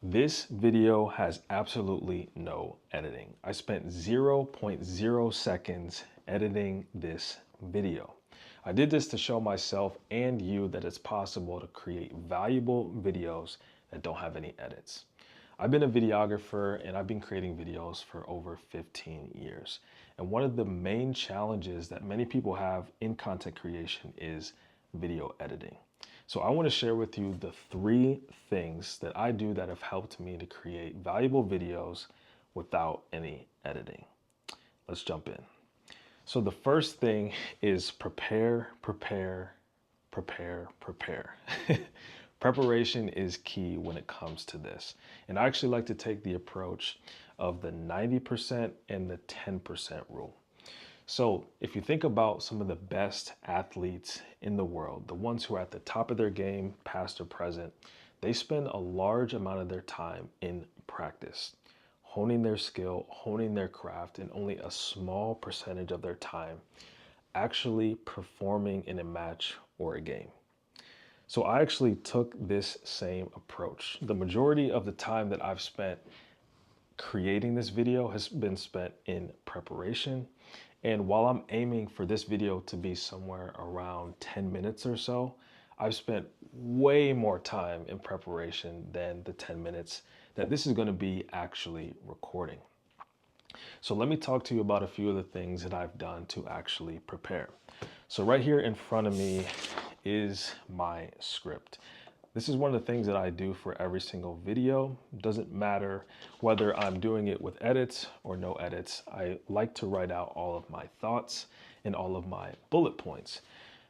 This video has absolutely no editing. I spent 0.0 seconds editing this video. I did this to show myself and you that it's possible to create valuable videos that don't have any edits. I've been a videographer and I've been creating videos for over 15 years. And one of the main challenges that many people have in content creation is video editing. So I want to share with you the 3 things that I do that have helped me to create valuable videos without any editing. Let's jump in. So the first thing is prepare. Preparation is key when it comes to this. And I actually like to take the approach of the 90% and the 10% rule. So if you think about some of the best athletes in the world, the ones who are at the top of their game, past or present, they spend a large amount of their time in practice, honing their skill, honing their craft, and only a small percentage of their time actually performing in a match or a game. So I actually took this same approach. The majority of the time that I've spent creating this video has been spent in preparation. And while I'm aiming for this video to be somewhere around 10 minutes or so, I've spent way more time in preparation than the 10 minutes that this is going to be actually recording. So let me talk to you about a few of the things that I've done to actually prepare. So right here in front of me is my script. This is one of the things that I do for every single video. Doesn't matter whether I'm doing it with edits or no edits. I like to write out all of my thoughts and all of my bullet points.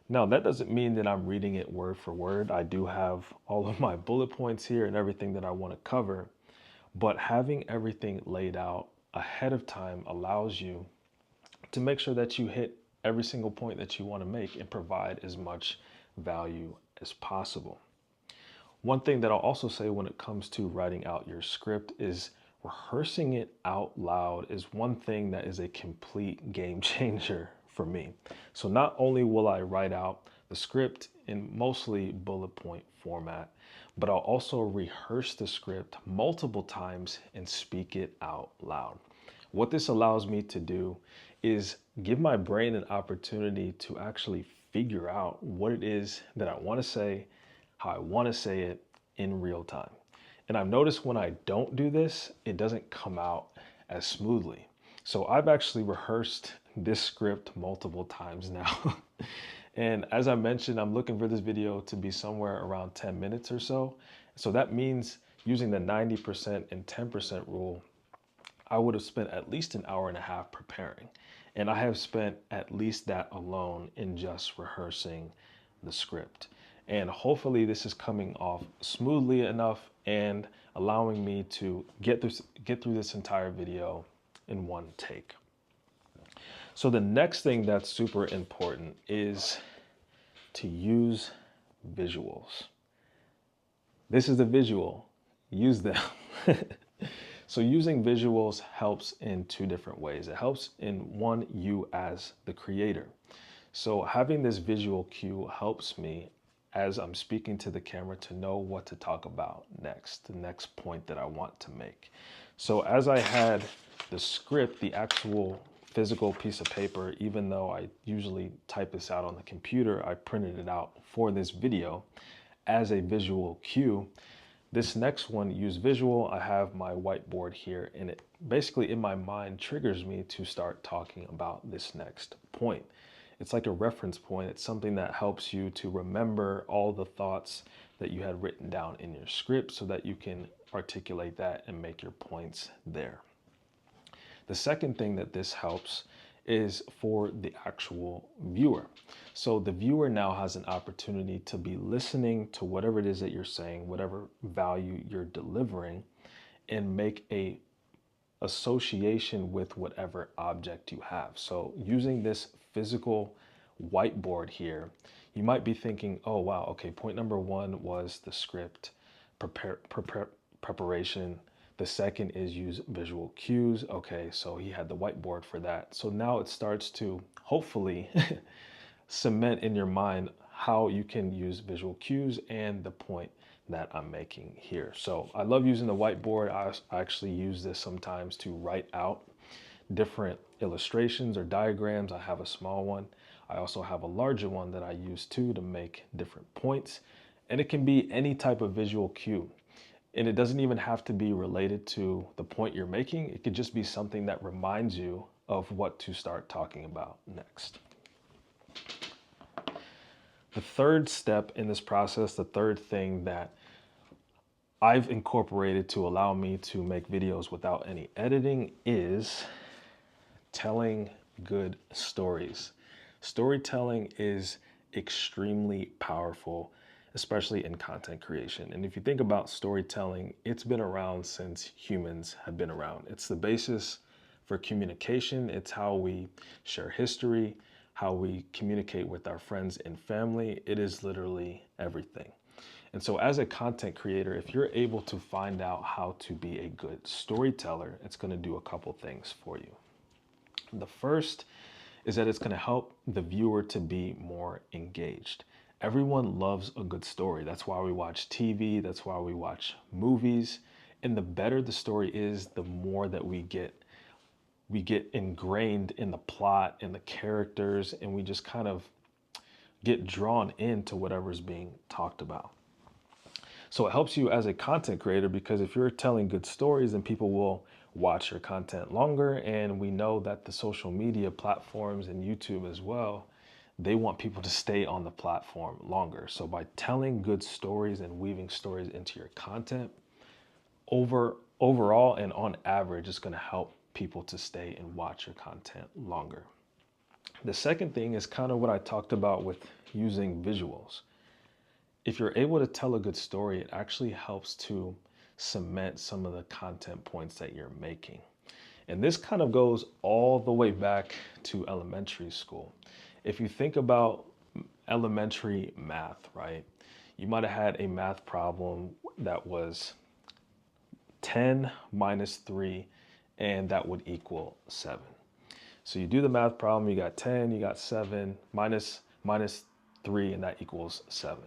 Now, that doesn't mean that I'm reading it word for word. I do have all of my bullet points here and everything that I want to cover, but having everything laid out ahead of time allows you to make sure that you hit every single point that you want to make and provide as much value as possible. One thing that I'll also say when it comes to writing out your script is rehearsing it out loud is one thing that is a complete game changer for me. So not only will I write out the script in mostly bullet point format, but I'll also rehearse the script multiple times and speak it out loud. What this allows me to do is give my brain an opportunity to actually figure out what it is that I want to say, how I want to say it in real time. And I've noticed when I don't do this, it doesn't come out as smoothly. So I've actually rehearsed this script multiple times now. And as I mentioned, I'm looking for this video to be somewhere around 10 minutes or so. So that means using the 90% and 10% rule, I would have spent at least an hour and a half preparing. And I have spent at least that alone in just rehearsing the script. And hopefully this is coming off smoothly enough and allowing me to get through this entire video in one take. So the next thing that's super important is to use visuals. This is the visual, use them. So using visuals helps in 2 different ways. It helps in one, you as the creator. So having this visual cue helps me as I'm speaking to the camera to know what to talk about next, the next point that I want to make. So as I had the script, the actual physical piece of paper, even though I usually type this out on the computer, I printed it out for this video as a visual cue. This next one, use visual, I have my whiteboard here and it basically in my mind triggers me to start talking about this next point. It's like a reference point. It's something that helps you to remember all the thoughts that you had written down in your script so that you can articulate that and make your points there. The second thing that this helps is for the actual viewer. So the viewer now has an opportunity to be listening to whatever it is that you're saying, whatever value you're delivering, and make a association with whatever object you have. So using this physical whiteboard here, you might be thinking, oh wow, okay, point number 1 was the script preparation. The second is use visual cues. Okay, so he had the whiteboard for that. So now it starts to hopefully cement in your mind how you can use visual cues and the point that I'm making here. So I love using the whiteboard. I actually use this sometimes to write out different illustrations or diagrams. I have a small one. I also have a larger one that I use too to make different points. And it can be any type of visual cue. And it doesn't even have to be related to the point you're making. It could just be something that reminds you of what to start talking about next. The third step in this process, the third thing that I've incorporated to allow me to make videos without any editing, is telling good stories. Storytelling is extremely powerful, especially in content creation. And if you think about storytelling, it's been around since humans have been around. It's the basis for communication. It's how we share history, how we communicate with our friends and family. It is literally everything. And so as a content creator, if you're able to find out how to be a good storyteller, it's going to do a couple things for you. The first is that it's going to help the viewer to be more engaged. Everyone loves a good story. That's why we watch TV. That's why we watch movies. And the better the story is, the more that we get ingrained in the plot and the characters, and we just kind of get drawn into whatever's being talked about. So it helps you as a content creator, because if you're telling good stories, then people will watch your content longer. And we know that the social media platforms and YouTube as well, they want people to stay on the platform longer. So by telling good stories and weaving stories into your content, overall and on average, it's going to help people to stay and watch your content longer. The second thing is kind of what I talked about with using visuals. If you're able to tell a good story, it actually helps to cement some of the content points that you're making. And this kind of goes all the way back to elementary school. If you think about elementary math, right? You might have had a math problem that was 10 minus 3, and that would equal 7. So you do the math problem, you got 10, you got 7, minus 3, and that equals 7.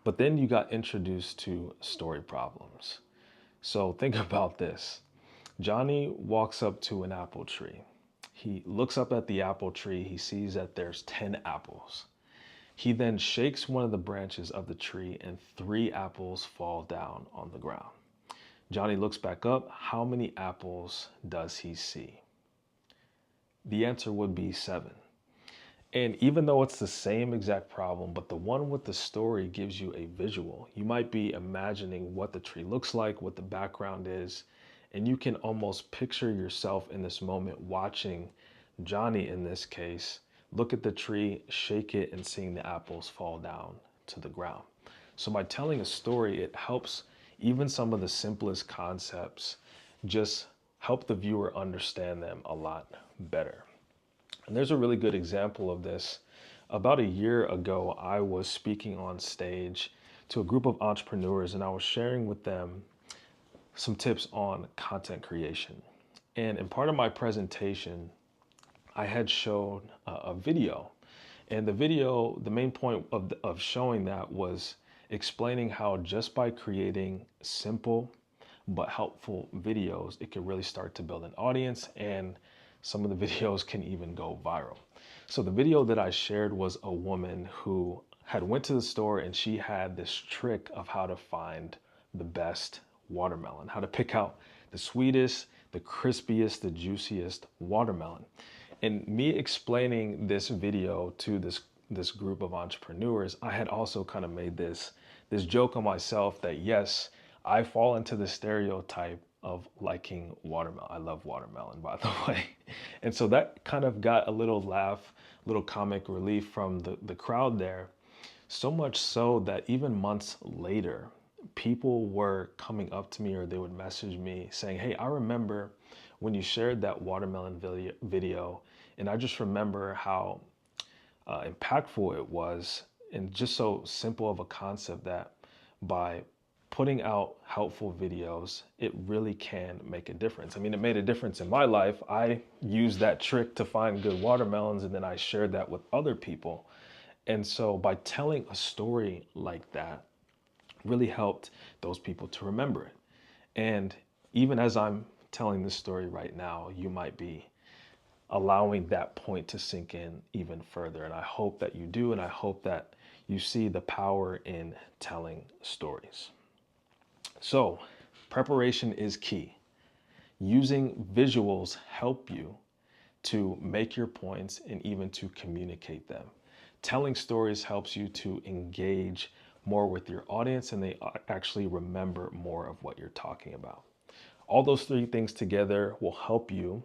But then you got introduced to story problems. So think about this. Johnny walks up to an apple tree. He looks up at the apple tree. He sees that there's 10 apples. He then shakes one of the branches of the tree and 3 apples fall down on the ground. Johnny looks back up. How many apples does he see? The answer would be 7. And even though it's the same exact problem, but the one with the story gives you a visual. You might be imagining what the tree looks like, what the background is, and you can almost picture yourself in this moment watching Johnny, in this case, look at the tree, shake it, and seeing the apples fall down to the ground. So by telling a story, it helps even some of the simplest concepts just help the viewer understand them a lot better. And there's a really good example of this. About a year ago, I was speaking on stage to a group of entrepreneurs, and I was sharing with them some tips on content creation. And in part of my presentation, I had shown a video. And the video, the main point of showing that was explaining how just by creating simple but helpful videos, it could really start to build an audience, and some of the videos can even go viral. So the video that I shared was a woman who had went to the store, and she had this trick of how to find the best watermelon, how to pick out the sweetest, the crispiest, the juiciest watermelon. And me explaining this video to this group of entrepreneurs, I had also kind of made this joke on myself that yes, I fall into the stereotype of liking watermelon. I love watermelon, by the way. And so that kind of got a little laugh, little comic relief from the crowd there. So much so that even months later, people were coming up to me, or they would message me saying, hey, I remember when you shared that watermelon video, and I just remember how impactful it was, and just so simple of a concept that by putting out helpful videos, it really can make a difference. I mean, it made a difference in my life. I used that trick to find good watermelons, and then I shared that with other people. And so by telling a story like that, really helped those people to remember it. And even as I'm telling this story right now, you might be allowing that point to sink in even further. And I hope that you do. And I hope that you see the power in telling stories. So preparation is key. Using visuals help you to make your points and even to communicate them. Telling stories helps you to engage more with your audience and they actually remember more of what you're talking about. All those three things together will help you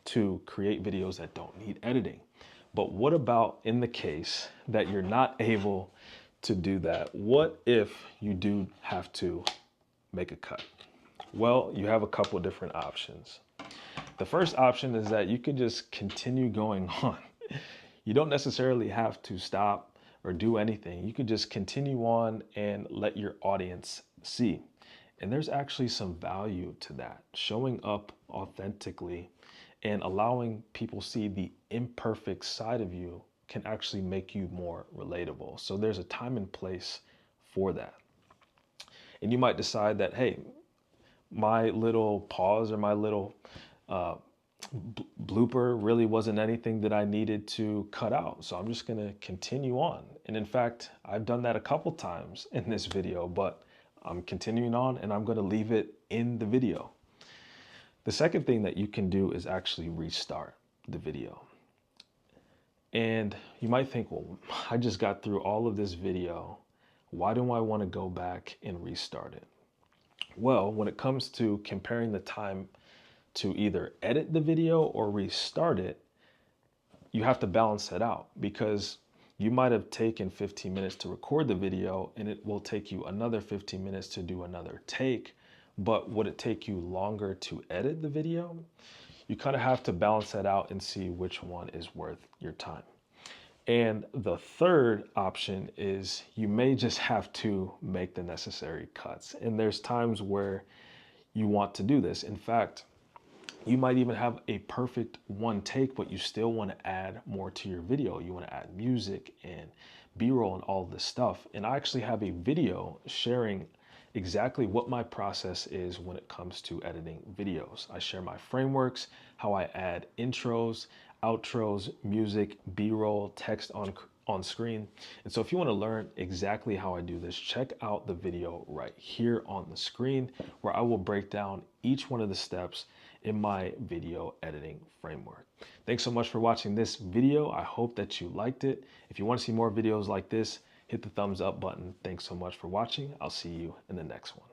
to create videos that don't need editing. But what about in the case that you're not able to do that? What if you do have to make a cut? Well, you have a couple different options. The first option is that you can just continue going on. You don't necessarily have to stop or do anything. You can just continue on and let your audience see. And there's actually some value to that. Showing up authentically and allowing people see the imperfect side of you can actually make you more relatable. So there's a time and place for that. And you might decide that, hey, my little pause or my little blooper really wasn't anything that I needed to cut out. So I'm just going to continue on. And in fact, I've done that a couple times in this video, but I'm continuing on and I'm going to leave it in the video. The second thing that you can do is actually restart the video. And you might think, well, I just got through all of this video. Why do I want to go back and restart it? Well, when it comes to comparing the time to either edit the video or restart it, you have to balance that out because you might have taken 15 minutes to record the video and it will take you another 15 minutes to do another take. But would it take you longer to edit the video? You kind of have to balance that out and see which one is worth your time. And the third option is you may just have to make the necessary cuts. And there's times where you want to do this. In fact, you might even have a perfect one take, but you still want to add more to your video. You want to add music and B-roll and all this stuff. And I actually have a video sharing exactly what my process is when it comes to editing videos. I share my frameworks, how I add intros, outros, music, B-roll, text on screen. And so if you want to learn exactly how I do this, check out the video right here on the screen where I will break down each one of the steps in my video editing framework. Thanks so much for watching this video. I hope that you liked it. If you want to see more videos like this, hit the thumbs up button. Thanks so much for watching. I'll see you in the next one.